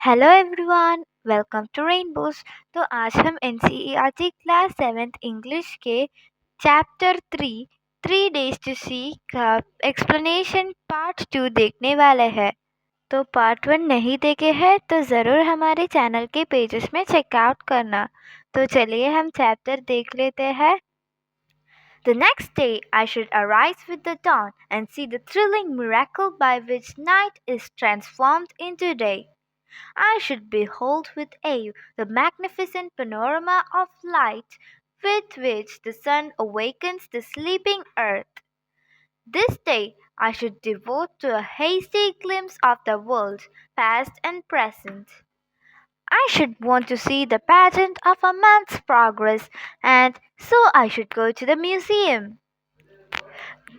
Hello everyone, welcome to rainbows. तो आज हम एनसीईआरटी क्लास 7th इंग्लिश के चैप्टर 3 डेज टू सी का एक्सप्लेनेशन पार्ट 2 देखने वाले हैं। तो पार्ट 1 नहीं देखे हैं तो ज़रूर हमारे चैनल के पेजेस में चेकआउट करना। तो चलिए हम चैप्टर देख लेते हैं। The next day I should arise with the dawn and see the thrilling miracle by which night is transformed into day. I should behold with awe the magnificent panorama of light with which the sun awakens the sleeping earth. This day I should devote to a hasty glimpse of the world, past and present. I should want to see the pageant of a man's progress, and so I should go to the museum.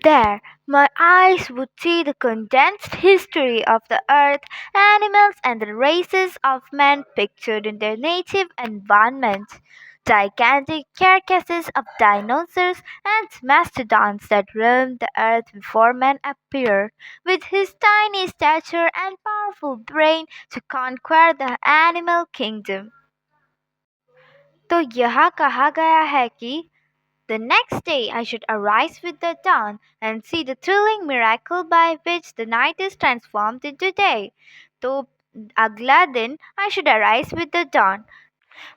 There, my eyes would see the condensed history of the earth, animals, and the races of men pictured in their native environment. Gigantic carcasses of dinosaurs and mastodons that roamed the earth before man appeared, with his tiny stature and powerful brain to conquer the animal kingdom. तो यहाँ कहा गया है कि The next day I should arise with the dawn and see the thrilling miracle by which the night is transformed into day. तो अगला दिन I should arise with the dawn.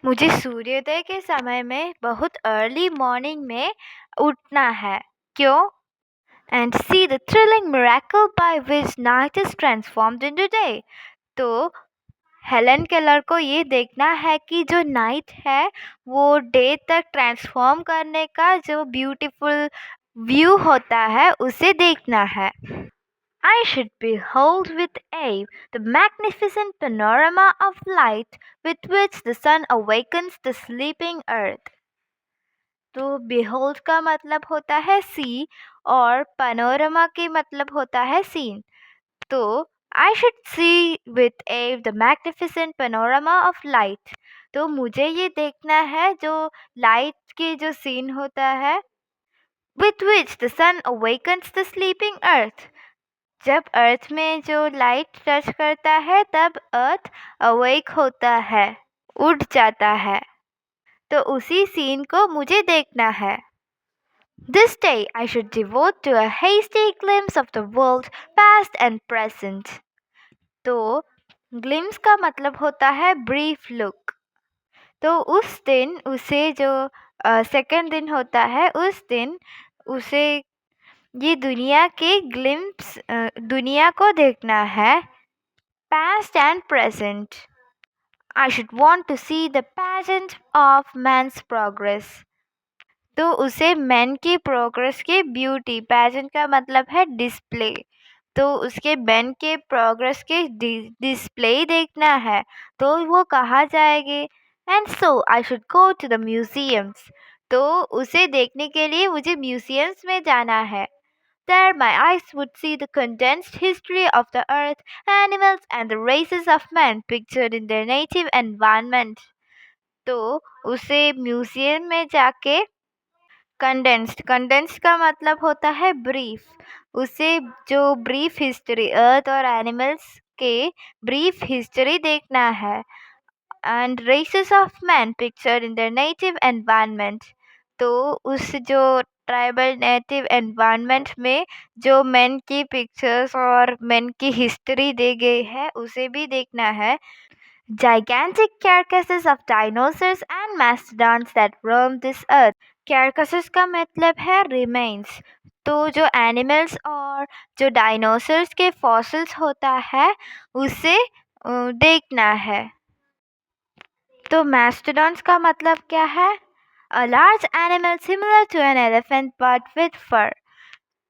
मुझे सूर्योदय के समय में बहुत अर्ली मॉर्निंग में उठना है. क्यों? And see the thrilling miracle by which night is transformed into day. तो हेलन केलर को ये देखना है कि जो नाइट है वो डे तक ट्रांसफॉर्म करने का जो ब्यूटीफुल व्यू होता है उसे देखना है. I should behold with awe the magnificent panorama of light with which the sun awakens the sleeping earth. तो behold का मतलब होता है see और panorama के मतलब होता है scene. तो I should see with awe the magnificent panorama of light. तो मुझे ये देखना है जो लाइट के जो सीन होता है with which the sun awakens the sleeping earth. जब अर्थ में जो लाइट टच करता है तब अर्थ अवेक होता है, उठ जाता है. तो उसी सीन को मुझे देखना है. This day I should devote to a hasty glimpse of the world past and present. तो ग्लिम्स का मतलब होता है ब्रीफ लुक. तो उस दिन उसे जो सेकंड दिन होता है उस दिन उसे ये दुनिया के ग्लिम्स दुनिया को देखना है. Past and present. I should want to see the pageant of man's progress. तो उसे मैन की प्रोग्रेस की ब्यूटी, पैजेंट का मतलब है डिस्प्ले, तो उसके मैन के प्रोग्रेस के डिस्प्ले देखना है. तो वो कहाँ जाएगी? And so I should go to the museums. तो उसे देखने के लिए मुझे म्यूजियम्स में जाना है. There my eyes would see the condensed history of the earth, animals and the races of men pictured in their native environment. तो उसे म्यूजियम में जाके कंडेंस्ड का मतलब होता है ब्रीफ. उसे जो ब्रीफ हिस्ट्री अर्थ और एनिमल्स के ब्रीफ हिस्ट्री देखना है. And races of man picture in their native environment. तो उस जो ट्राइबल नेटिव एनवायरनमेंट में जो मैन की पिक्चर्स और मैन की हिस्ट्री दी गई है उसे भी देखना है. Gigantic carcasses of dinosaurs and mastodons that roam this earth. Carcasses का मतलब है remains. तो जो एनिमल्स और जो डायनासोर्स के फॉसिल्स होता है उसे देखना है. तो mastodons का मतलब क्या है? A large animal similar to an elephant but with fur.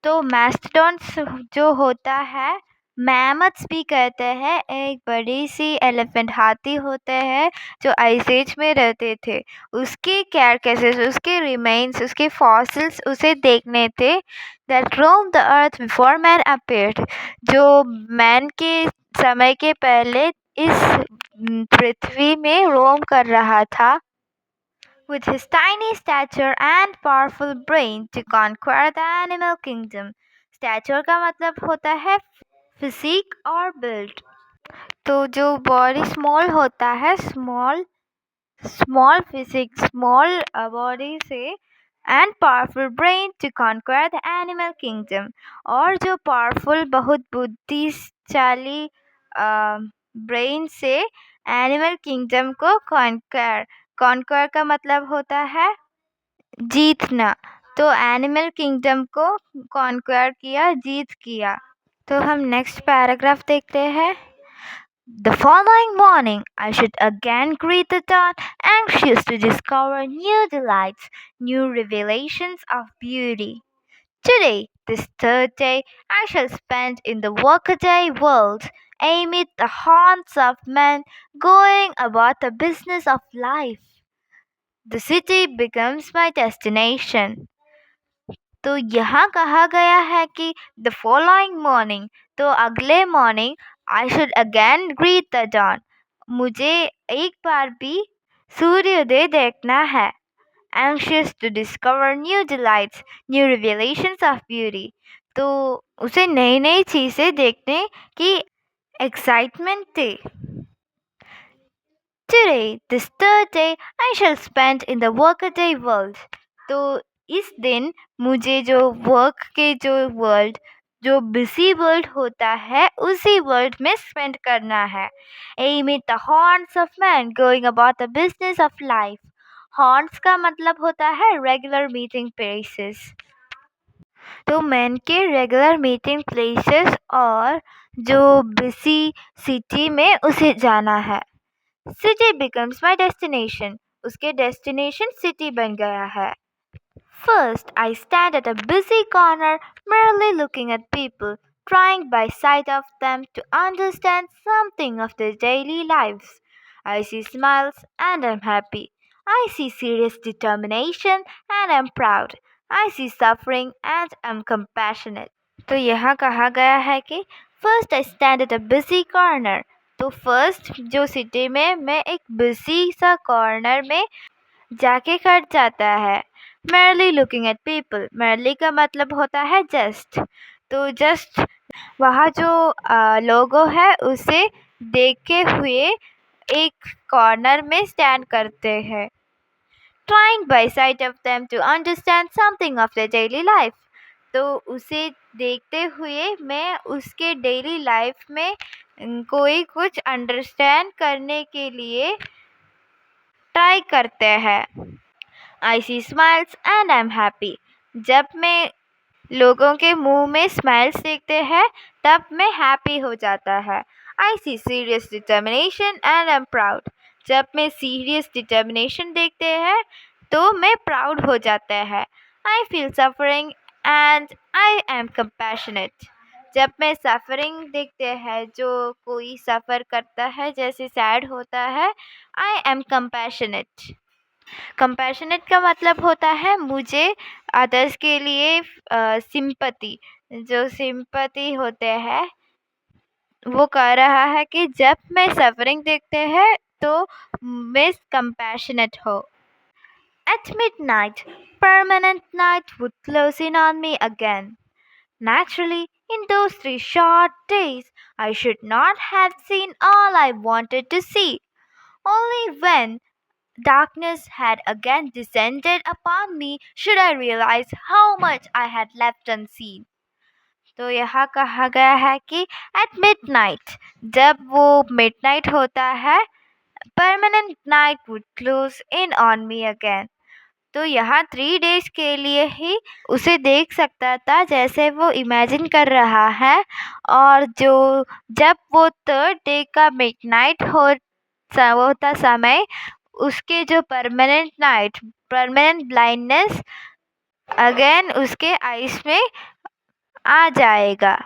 तो mastodons जो होता है मैमथ्स भी कहते हैं, एक बड़ी सी एलिफेंट हाथी होते हैं जो आइस एज में रहते थे. उसके कैरकेसेस, उसके रिमेन्स, उसके फॉसिल्स उसे देखने थे. That Rome the earth before man appeared. जो मैन के समय के पहले इस पृथ्वी में रोम कर रहा था. With his tiny stature and powerful brain to conquer the animal kingdom. Stature का मतलब होता है फिजिक और बिल्ड. तो जो बॉडी स्मॉल होता है, small small physics, small body से and powerful brain to conquer the animal kingdom, और जो पावरफुल बहुत बुद्धिशाली ब्रेन से एनिमल किंगडम को कॉन्क्वर, कॉन्क्वर का मतलब होता है जीतना। तो एनिमल किंगडम को कॉन्क्वर किया, जीत किया। तो हम नेक्स्ट पैराग्राफ देखते हैं। The following morning, I should again greet the dawn, anxious to discover new delights, new revelations of beauty. Today, this third day, I shall spend in the workaday world, amid the haunts of men going about the business of life. The city becomes my destination. तो यहाँ कहा गया है कि the following morning, तो अगले morning, I should again greet the dawn, मुझे एक बार भी सूर्योदय देखना है। Anxious to discover new delights, new revelations of beauty, तो उसे नई नई चीज़ें देखने की एक्साइटमेंट थी। Today, this third day, I shall spend in the workaday world. तो इस दिन मुझे जो वर्क के जो वर्ल्ड, जो बिजी वर्ल्ड होता है, उसी वर्ल्ड में स्पेंड करना है। Amid the haunts of men going about the business of life. Haunts का मतलब होता है रेगुलर मीटिंग प्लेसेस। तो मैन के रेगुलर मीटिंग प्लेसेस और जो बिजी सिटी में उसे जाना है। City becomes my destination. उसके destination city बन गया है। First, I stand at a busy corner, merely looking at people, trying by sight of them to understand something of their daily lives. I see smiles and I'm happy. I see serious determination and I'm proud. I see suffering and I'm compassionate. तो यहाँ कहा गया है कि first I stand at a busy corner, तो first जो city में मैं एक बिजी सा कॉर्नर में जाके खड़ जाता है। merely looking at people, merely का मतलब होता है जस्ट, तो जस्ट वहाँ जो लोगो है उसे देखे हुए एक कॉर्नर में स्टैंड करते हैं। trying by sight of them to understand something of their daily life, तो उसे देखते हुए मैं उसके डेली लाइफ में कोई कुछ अंडरस्टैंड करने के लिए ट्राई करते हैं। I see smiles and I am happy, जब मैं लोगों के मुंह में स्माइल्स देखते हैं तब मैं हैप्पी हो जाता है। I see serious determination and I am proud, जब मैं सीरियस डिटर्मिनेशन देखते हैं तो मैं प्राउड हो जाता है। I feel suffering and I M compassionate, जब मैं सफरिंग देखते हैं जो कोई सफ़र करता है जैसे सैड होता है, आई एम कंपैशनेट। कंपैशनेट का मतलब होता है मुझे अदर्स के लिए सिंपैथी, जो सिंपैथी होते हैं वो कह रहा है कि जब मैं सफरिंग देखते हैं तो मैं कंपैशनेट हो। At midnight, permanent night would close in on me again. Naturally, in those 3 short days, I should not have seen all I wanted to see. Only when darkness had again descended upon me should I realize how much I had left unseen. तो यहाँ कहा गया है कि at mid night, जब वो mid night होता है, permanent night would close in on me again, तो यहाँ 3 डेज के लिए ही उसे देख सकता था जैसे वो इमेजिन कर रहा है। और जो जब वो थर्ड डे का मिड नाइट होता समय, उसके जो permanent night, permanent blindness again उसके आइस में आ जाएगा।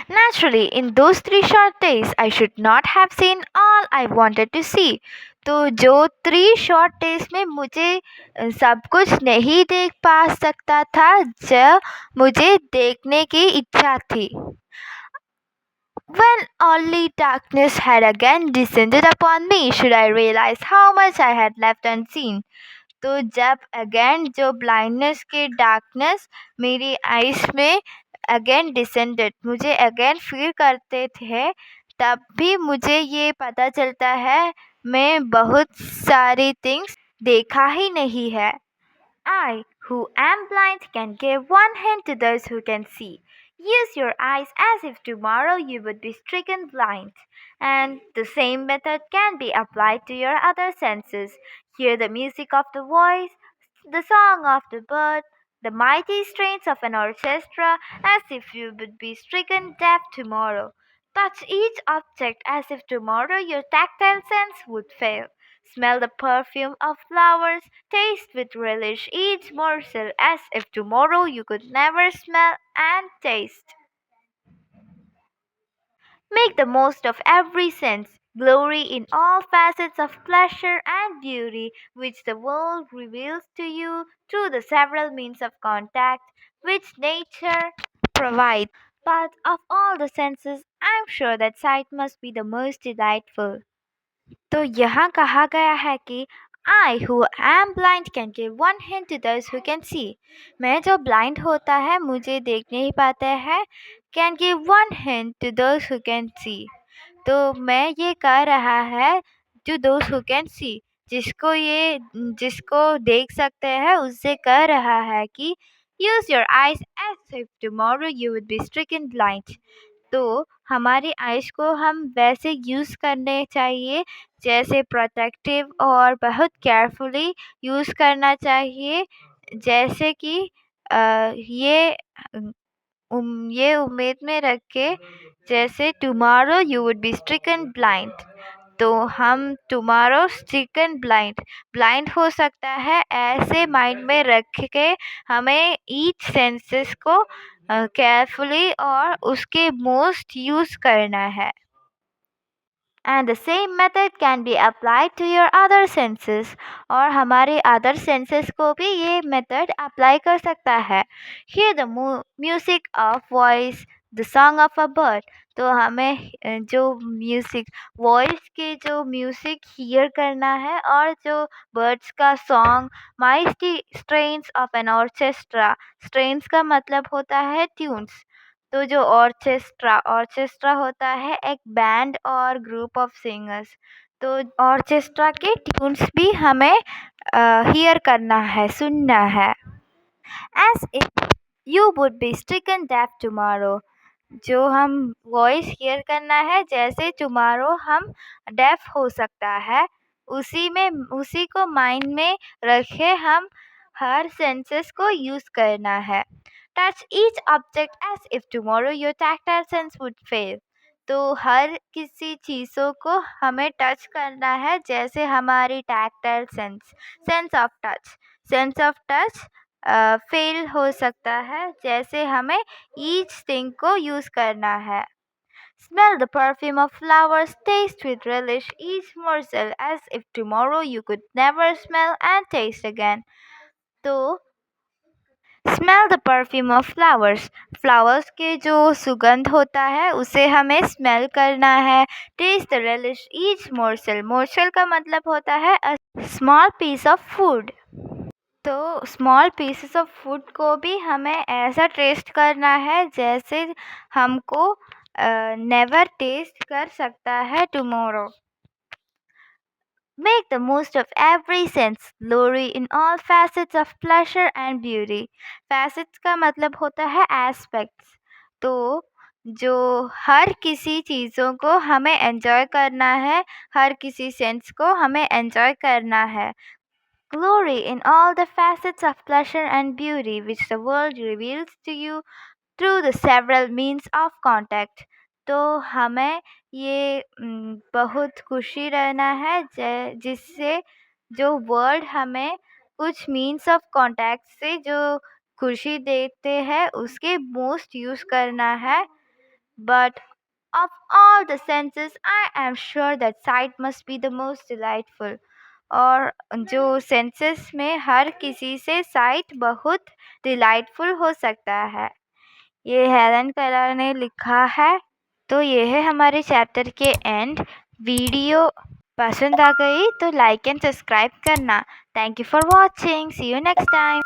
Naturally, in those 3 short days, I should not have seen all I wanted to see. तो जो 3 short days में मुझे सब कुछ नहीं देख पा सकता था जो मुझे देखने की इच्छा थी। When only darkness had again descended upon me, should I realize how much I had left unseen. तो जब अगेन जो ब्लाइंडनेस की डार्कनेस मेरी आइस में अगेन डिसेंडेड, मुझे अगेन फील करते थे, तब भी मुझे ये पता चलता है मैं बहुत सारी थिंग्स देखा ही नहीं है। I, who am blind, can give one hint to those who can see. Use your eyes as if tomorrow you would be stricken blind. And the same method can be applied to your other senses. Hear the music of the voice, the song of the bird, the mighty strains of an orchestra, as if you would be stricken deaf tomorrow. Touch each object as if tomorrow your tactile sense would fail. Smell the perfume of flowers, taste with relish each morsel as if tomorrow you could never smell and taste. Make the most of every sense. Glory in all facets of pleasure and beauty which the world reveals to you through the several means of contact which nature provides. But of all the senses, I am sure that sight must be the most delightful. तो यहाँ कहा गया है कि I who am blind can give one hint to those who can see. मैं जो blind होता है मुझे देख नहीं पाते हैं can give one hint to those who can see. तो मैं ये कह रहा है to those who can see. जिसको देख सकते हैं उससे कह रहा है कि use your eyes as if tomorrow you would be stricken blind. तो हमारी आइज़ को हम वैसे यूज़ करने चाहिए जैसे प्रोटेक्टिव और बहुत केयरफुली यूज़ करना चाहिए जैसे कि ये ये उम्मीद में रख के जैसे tomorrow you would be stricken blind. तो हम टुमारो स्ट्रिकन ब्लाइंड हो सकता है ऐसे माइंड में रख के हमें ईच सेंसेस को केयरफुली और उसके मोस्ट यूज़ करना है। And the same method can be applied to your other senses. और हमारे other senses को भी ये method apply कर सकता है। Hear the music of voice, the song of a bird. तो हमें जो म्यूज़िक वॉइस के जो म्यूज़िक हियर करना है और जो बर्ड्स का song mighty strains of an orchestra. Strains का मतलब होता है ट्यून्स। तो जो ऑर्केस्ट्रा होता है एक बैंड और ग्रुप ऑफ सिंगर्स। तो ऑर्केस्ट्रा के ट्यून्स भी हमें हियर करना है, सुनना है। As if you would be stricken deaf tomorrow. जो हम वॉइस हियर करना है जैसे टुमारो हम डेफ हो सकता है उसी को माइंड में रखे हम हर सेंसेस को यूज़ करना है। Touch each object as if tomorrow your tactile sense would fail. तो हर किसी चीज़ों को हमें टच करना है जैसे हमारी tactile sense of touch fail हो सकता है जैसे हमें ईच थिंग को यूज़ करना है। Smell the perfume of flowers, taste with relish each morsel as if tomorrow you could never smell and taste again. तो smell the perfume of flowers के जो सुगंध होता है उसे हमें स्मेल करना है। Taste the relish each morsel का मतलब होता है a small piece of food. तो स्मॉल पीसेस ऑफ फूड को भी हमें ऐसा टेस्ट करना है जैसे हमको नेवर टेस्ट कर सकता है tomorrow. Make the most of every sense. Glory in all facets of pleasure and beauty. Facets का मतलब होता है aspects. तो जो हर किसी चीज़ों को हमें एंजॉय करना है, हर किसी सेंस को हमें एंजॉय करना है। Glory in all the facets of pleasure and beauty which the world reveals to you through the several means of contact. तो हमें ये बहुत खुशी रहना है जिससे जो वर्ड हमें कुछ मीन्स ऑफ कांटेक्ट से जो खुशी देते हैं उसके मोस्ट यूज़ करना है। But of all the senses I am sure that site must be the most delightful. और जो सेंसेस में हर किसी से साइट बहुत डिलाइटफुल हो सकता है। ये हेलन केलर ने लिखा है। तो ये है हमारे चैप्टर के एंड। वीडियो पसंद आ गई तो लाइक एंड सब्सक्राइब करना। Thank you for watching. See you next time.